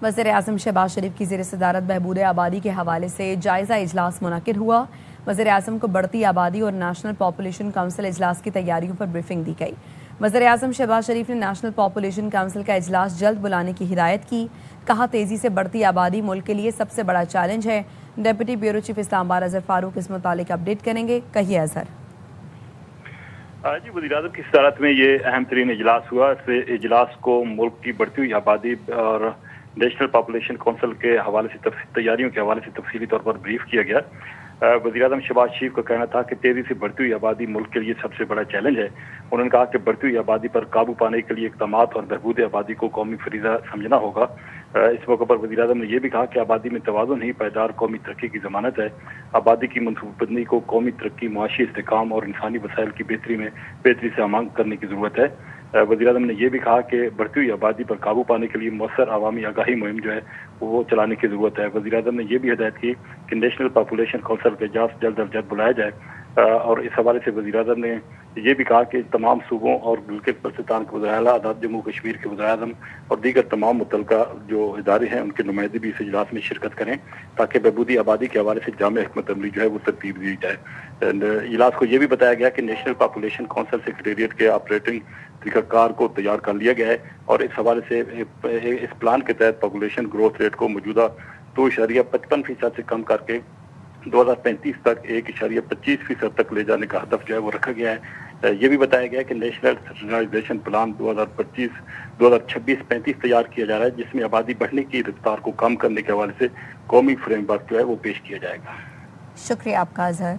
वज़ीर आज़म शहबाज शरीफ की ज़ेर सदारत बहबूद आबादी के हवाले से जायज़ा इजलास मुनक़िद हुआ। वज़ीर आज़म को बढ़ती आबादी और नेशनल पॉपुलेशन काउंसिल इजलास की तैयारियों पर ब्रीफिंग दी गई। वज़ीर आज़म शहबाज शरीफ ने नेशनल पॉपुलेशन काउंसिल का इजलास जल्द बुलाने की हिदायत की। कहा, तेज़ी से बढ़ती आबादी मुल्क के लिए सबसे बड़ा चैलेंज है। Deputy bureau chief Islamabad Azhar Farooq इस मुतालिक अपडेट करेंगे। कहिए अज़हर। जी, वज़ीर-ए-आज़म की सदारत में ये अहम तरीन इजलास हुआ। इस इजलास को मुल्क की बढ़ती हुई आबादी और नेशनल पॉपुलेशन काउंसिल के हवाले से तैयारियों के हवाले से तफसीली तौर पर ब्रीफ किया गया। वज़ीर-ए-आज़म शहबाज शरीफ का कहना था कि तेज़ी से बढ़ती हुई आबादी मुल्क के लिए सबसे बड़ा चैलेंज है। उन्होंने कहा कि बढ़ती हुई आबादी पर काबू पाने के लिए इक़दाम और बहबूद आबादी को कौमी फरीज़ा समझना होगा। इस मौके पर वज़ीर-ए-आज़म ने यह भी कहा कि आबादी में तवाज़ुन ही पायदार कौमी तरक्की की ज़मानत है। आबादी की मनसूबाबंदी को कौमी तरक्की, मुआशी इस्तेहकाम और इंसानी वसाइल की बेहतरी से आमांग करने की ज़रूरत है। वज़ीर-ए-आज़म ने यह भी कहा कि बढ़ती हुई आबादी पर काबू पाने के लिए मौसर अवामी आगाही मुहिम जो है वो चलाने की ज़रूरत है। वज़ीर-ए-आज़म ने यह भी हिदायत की कि नेशनल पॉपुलेशन काउंसिल का इजलास जल्द अज जल्द बुलाया जाए। और इस हवाले से वज़ीर-ए-आज़म ने ये भी कहा कि तमाम सूबों और गिलगित बल्तिस्तान के वज़ीर-ए-आला, आज़ाद जम्मू कश्मीर के वज़ीर-ए-आज़म और दीगर तमाम मुतल्लिका जो इदारे हैं उनके नुमाइंदे भी इस इजलास में शिरकत करें ताकि बहबूदी आबादी के हवाले से जामे हिकमत अमली जो है वो तरतीब दी जाए। इजलास को यह भी बताया गया कि नेशनल पॉपुलेशन काउंसिल सेक्रेटेरिएट के ऑपरेटिंग तरीक़ाकार को तैयार कर लिया गया है और इस हवाले से इस प्लान के तहत पॉपुलेशन ग्रोथ रेट को मौजूदा 2.55% से कम करके 2035 तक 1.25% तक ले जाने का हदफ जो है वो रखा गया है। ये भी बताया गया है कि नेशनल रैशनलाइजेशन प्लान 2026-35 तैयार किया जा रहा है, जिसमें आबादी बढ़ने की रफ्तार को कम करने के हवाले से कौमी फ्रेमवर्क जो है वो पेश किया जाएगा। शुक्रिया आपका अज़हर।